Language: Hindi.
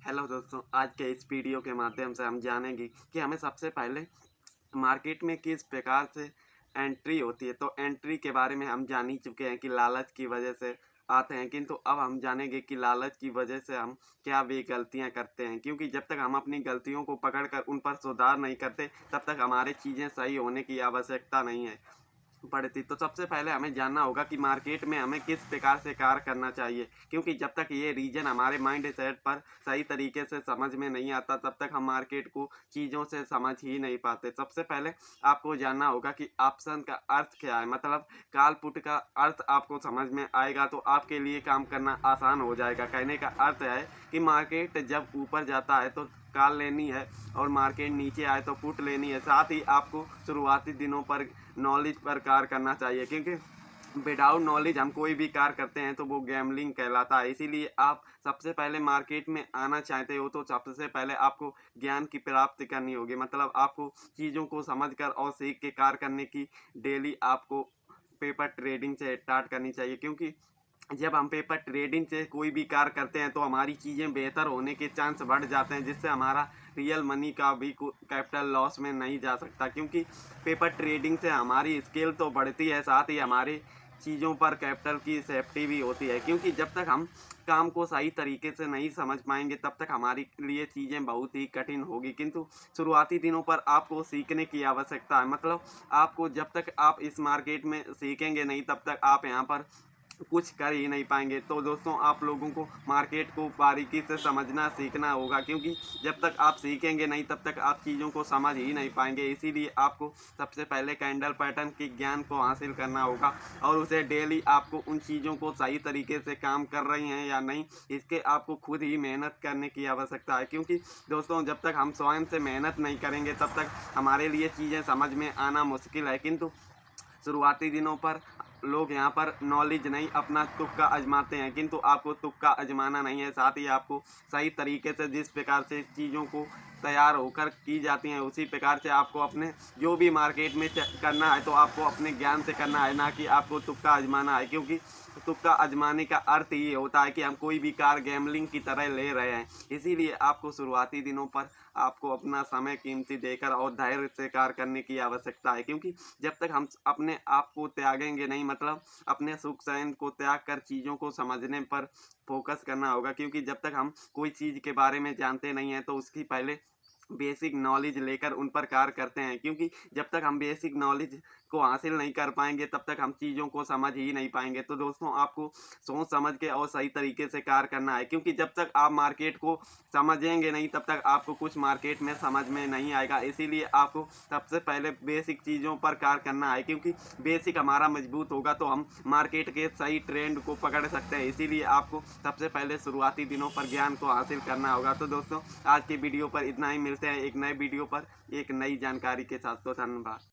हेलो दोस्तों, आज के इस वीडियो के माध्यम से हम जानेंगे कि हमें सबसे पहले मार्केट में किस प्रकार से एंट्री होती है। तो एंट्री के बारे में हम जान ही चुके हैं कि लालच की वजह से आते हैं, किंतु अब हम जानेंगे कि लालच की वजह से हम क्या वे गलतियां करते हैं, क्योंकि जब तक हम अपनी गलतियों को पकड़कर उन पर सुधार नहीं करते तब तक हमारी चीज़ें सही होने की आवश्यकता नहीं है पड़ती। तो सबसे पहले हमें जानना होगा कि मार्केट में हमें किस प्रकार से कार्य करना चाहिए, क्योंकि जब तक ये रीजन हमारे माइंड सेट पर सही तरीके से समझ में नहीं आता तब तक हम मार्केट को चीज़ों से समझ ही नहीं पाते। सबसे पहले आपको जानना होगा कि ऑप्शन का अर्थ क्या है, मतलब कॉल पुट का अर्थ आपको समझ में आएगा तो आपके लिए काम करना आसान हो जाएगा। कहने का अर्थ है कि मार्केट जब ऊपर जाता है तो कॉल लेनी है और मार्केट नीचे आए तो पुट लेनी है। साथ ही आपको शुरुआती दिनों पर नॉलेज पर कार्य करना चाहिए, क्योंकि विदाउट नॉलेज हम कोई भी कार्य करते हैं तो वो गैम्बलिंग कहलाता है। इसीलिए आप सबसे पहले मार्केट में आना चाहते हो तो सबसे पहले आपको ज्ञान की प्राप्ति करनी होगी, मतलब आपको चीज़ों को समझकर और सीख के कार्य करने की डेली आपको पेपर ट्रेडिंग से स्टार्ट करनी चाहिए। क्योंकि जब हम पेपर ट्रेडिंग से कोई भी कार्य करते हैं तो हमारी चीज़ें बेहतर होने के चांस बढ़ जाते हैं, जिससे हमारा रियल मनी का भी कैपिटल लॉस में नहीं जा सकता। क्योंकि पेपर ट्रेडिंग से हमारी स्किल तो बढ़ती है, साथ ही हमारी चीज़ों पर कैपिटल की सेफ्टी भी होती है। क्योंकि जब तक हम काम को सही तरीके से नहीं समझ पाएंगे तब तक हमारे लिए चीज़ें बहुत ही कठिन होगी। किंतु शुरुआती दिनों पर आपको सीखने की आवश्यकता है, मतलब आपको जब तक आप इस मार्केट में सीखेंगे नहीं तब तक आप यहाँ पर कुछ कर ही नहीं पाएंगे। तो दोस्तों, आप लोगों को मार्केट को बारीकी से समझना सीखना होगा, क्योंकि जब तक आप सीखेंगे नहीं तब तक आप चीज़ों को समझ ही नहीं पाएंगे। इसीलिए आपको सबसे पहले कैंडल पैटर्न के ज्ञान को हासिल करना होगा और उसे डेली आपको उन चीज़ों को सही तरीके से काम कर रही हैं या नहीं, इसके आपको खुद ही मेहनत करने की आवश्यकता है। क्योंकि दोस्तों, जब तक हम स्वयं से मेहनत नहीं करेंगे तब तक हमारे लिए चीज़ें समझ में आना मुश्किल है। किंतु शुरुआती दिनों पर लोग यहाँ पर नॉलेज नहीं अपना तुक्का आजमाते हैं, किंतु आपको तुक्का आजमाना नहीं है। साथ ही आपको सही तरीके से जिस प्रकार से चीज़ों को तैयार होकर की जाती हैं उसी प्रकार से आपको अपने जो भी मार्केट में करना है तो आपको अपने ज्ञान से करना है, ना कि आपको तुक्का आजमाना है। क्योंकि तुक्का आजमाने का अर्थ ये होता है कि हम कोई भी कार गैम्बलिंग की तरह ले रहे हैं। इसीलिए आपको शुरुआती दिनों पर आपको अपना समय कीमती देकर और धैर्य से कार्य करने की आवश्यकता है। क्योंकि जब तक हम अपने आप को त्यागेंगे नहीं, मतलब अपने सुख चैन को त्याग कर चीज़ों को समझने पर फोकस करना होगा। क्योंकि जब तक हम कोई चीज़ के बारे में जानते नहीं हैं तो उसकी पहले बेसिक नॉलेज लेकर उन पर कार्य करते हैं। क्योंकि जब तक हम बेसिक नॉलेज को हासिल नहीं कर पाएंगे तब तक हम चीज़ों को समझ ही नहीं पाएंगे। तो दोस्तों, आपको सोच समझ के और सही तरीके से कार्य करना है, क्योंकि जब तक आप मार्केट को समझेंगे नहीं तब तक आपको कुछ मार्केट में समझ में नहीं आएगा। इसीलिए आपको सबसे पहले बेसिक चीज़ों पर कार्य करना है, क्योंकि बेसिक हमारा मजबूत होगा तो हम मार्केट के सही ट्रेंड को पकड़ सकते हैं। इसीलिए आपको सबसे पहले शुरुआती दिनों पर ज्ञान को हासिल करना होगा। तो दोस्तों, आज के वीडियो पर इतना ही। मिलते हैं एक नए वीडियो पर एक नई जानकारी के साथ। तो धन्यवाद।